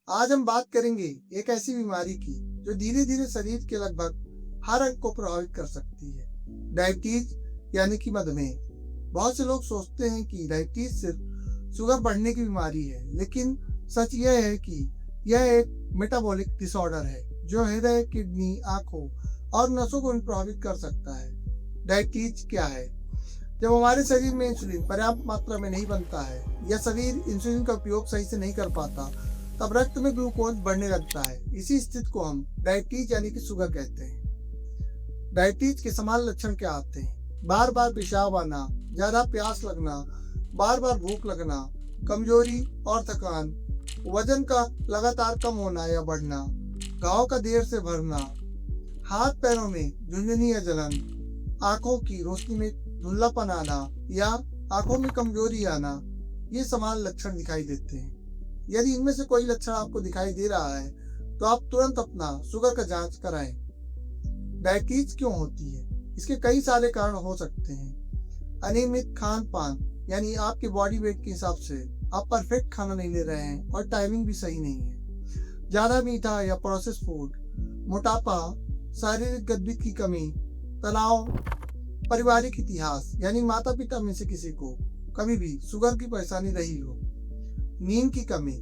आज हम बात करेंगे एक ऐसी बीमारी की जो धीरे धीरे शरीर के लगभग हर अंग को प्रभावित कर सकती है। डायबिटीज यानी कि मधुमेह। बहुत से लोग सोचते हैं कि डायबिटीज सिर्फ शुगर बढ़ने की बीमारी है, लेकिन सच यह है कि यह एक मेटाबॉलिक डिसऑर्डर है जो हृदय, किडनी, आंखों और नसों को प्रभावित कर सकता है। डायबिटीज क्या है? जब हमारे शरीर में इंसुलिन पर्याप्त मात्रा में नहीं बनता है या शरीर इंसुलिन का उपयोग सही से नहीं कर पाता, तब रक्त में ग्लूकोज बढ़ने लगता है। इसी स्थिति को हम डायबिटीज यानी कि शुगर कहते हैं। डायबिटीज के समान लक्षण क्या आते हैं? बार बार पेशाब आना, ज्यादा प्यास लगना, बार बार भूख लगना, कमजोरी और थकान, वजन का लगातार कम होना या बढ़ना, घाव का देर से भरना, हाथ पैरों में झुंझुनी या जलन, आंखों की रोशनी में धुंधलापन आना या आंखों में कमजोरी आना, ये समान लक्षण दिखाई देते हैं। यदि इनमें से कोई लक्षण आपको दिखाई दे रहा है तो आप तुरंत अपना शुगर का जांच कराएं। डायबिटीज क्यों होती है? इसके कई सारे कारण हो सकते हैं। अनियमित खान पान, यानी आपके बॉडी वेट के हिसाब से आप परफेक्ट खाना नहीं ले रहे हैं और टाइमिंग भी सही नहीं है। ज्यादा मीठा या प्रोसेस फूड, मोटापा, शारीरिक गतिविधि की कमी, तनाव, पारिवारिक इतिहास, यानी माता पिता में से किसी को कभी भी शुगर की परेशानी रही हो, नींद की कमी,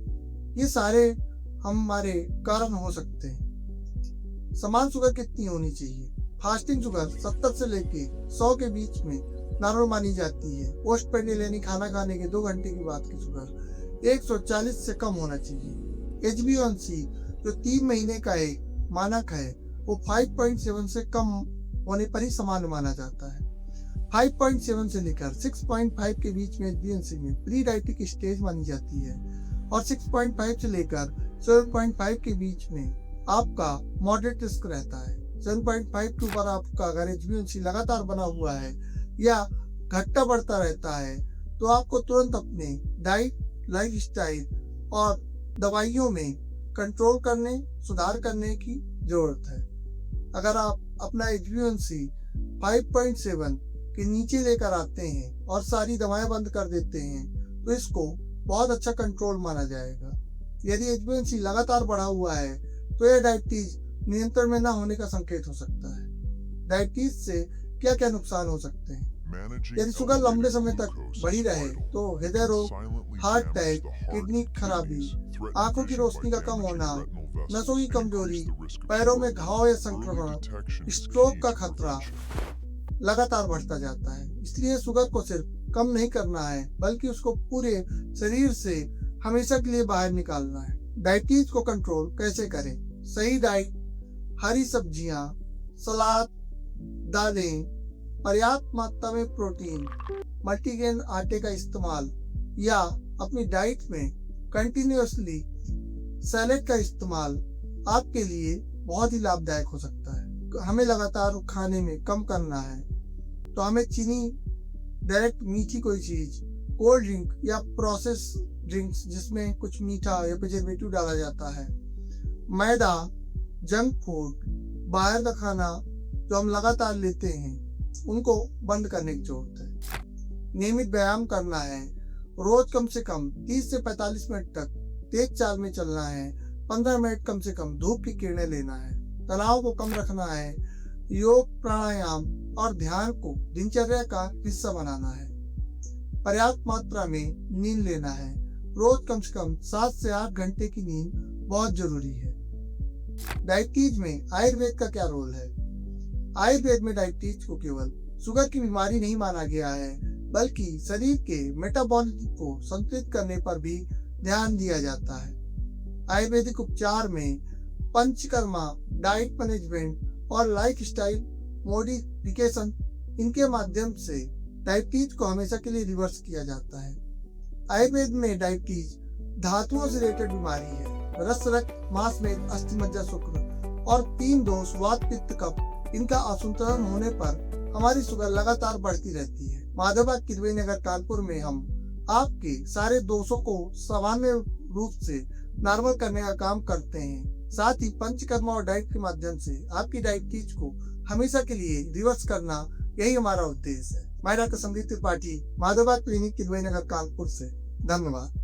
ये सारे हमारे कारण हो सकते हैं। समान शुगर कितनी होनी चाहिए? फास्टिंग शुगर 70 से लेके 100 के बीच में नॉर्मल मानी जाती है। पोस्ट पेंडियल यानी खाना खाने के 2 घंटे के बाद की शुगर 140 से कम होना चाहिए। HbA1c जो 3 महीने का एक मानक है, वो 5.7 से कम होने पर ही सामान्य माना जाता है। 5.7 से लेकर 6.5 के बीच में HbA1c में प्री डायबिटिक स्टेज मानी जाती है और 6.5 से लेकर 7.5 के बीच में आपका मॉडरेट रिस्क रहता है। 7.5 के ऊपर आपका अगर HbA1c लगातार बना हुआ है या घटता बढ़ता रहता है तो आपको तुरंत अपने डाइट, लाइफस्टाइल और दवाइयों में कंट्रोल करने, सुधार करने की जरूरत है। अगर आप अपना HbA1c 5.7 के नीचे लेकर आते हैं और सारी दवाएं बंद कर देते हैं तो इसको बहुत अच्छा कंट्रोल माना जाएगा। यदि HbA1c लगातार बढ़ा हुआ है तो यह डायबिटीज नियंत्रण में ना होने का संकेत हो सकता है। डायबिटीज से क्या क्या नुकसान हो सकते हैं? यदि शुगर लंबे समय तक बढ़ी रहे तो हृदय रोग, हार्ट अटैक, किडनी खराबी, आंखों की रोशनी का कम होना, नसों की कमजोरी, पैरों में घाव या संक्रमण, स्ट्रोक का खतरा लगातार बढ़ता जाता है। इसलिए शुगर को सिर्फ कम नहीं करना है बल्कि उसको पूरे शरीर से हमेशा के लिए बाहर निकालना है। डायबिटीज को कंट्रोल कैसे करें? सही डाइट, हरी सब्जियां, सलाद, दालें, पर्याप्त मात्रा में प्रोटीन, मल्टीग्रेन आटे का इस्तेमाल या अपनी डाइट में कंटिन्यूअसली सैलेड का इस्तेमाल आपके लिए बहुत ही लाभदायक हो सकता है। हमें लगातार खाने में कम करना है तो हमें चीनी, डायरेक्ट मीठी कोई चीज, कोल्ड ड्रिंक या प्रोसेस ड्रिंक्स जिसमें कुछ मीठा या प्रिजर्वेटिव डाला जाता है, मैदा, जंक फूड, बाहर का खाना जो हम लगातार लेते हैं, उनको बंद करने की जरूरत है। नियमित व्यायाम करना है। रोज कम से कम 30 से 45 मिनट तक तेज चाल में चलना है। 15 मिनट कम से कम धूप की किरणें लेना है। तनाव को कम रखना है। योग, प्राणायाम और ध्यान को दिनचर्या का हिस्सा बनाना है। पर्याप्त मात्रा में नींद लेना है। रोज कम से कम 7 से 8 घंटे की नींद बहुत जरूरी है। डायबिटीज में आयुर्वेद का क्या रोल है? आयुर्वेद में डायबिटीज को केवल शुगर की बीमारी नहीं माना गया है बल्कि शरीर के मेटाबॉलिज्म को संतुलित करने पर भी ध्यान दिया जाता है। आयुर्वेदिक उपचार में पंचकर्मा, डाइट मैनेजमेंट और लाइफस्टाइल मॉडिफिकेशन, इनके माध्यम से डायबिटीज को हमेशा के लिए रिवर्स किया जाता है। आयुर्वेद में डायबिटीज धातुओं से रिलेटेड बीमारी है। रस, रक्त, मांस में अस्थि, मज्जा, शुक्र और 3 दोष, वात, पित्त, कफ, इनका असंतुलन होने पर हमारी शुगर लगातार बढ़ती रहती है। माधवबाग, त्रिवेणी नगर, कानपुर में हम आपके सारे दोषों को सामान्य रूप से नॉर्मल करने का काम करते हैं। साथ ही पंचकर्मा और डाइट के माध्यम से आपकी डायबिटीज को हमेशा के लिए रिवर्स करना, यही हमारा उद्देश्य है। मैं डॉक्टर संदीप त्रिपाठी, माधवबाग क्लिनिक, त्रिवेणी नगर, कानपुर से। धन्यवाद।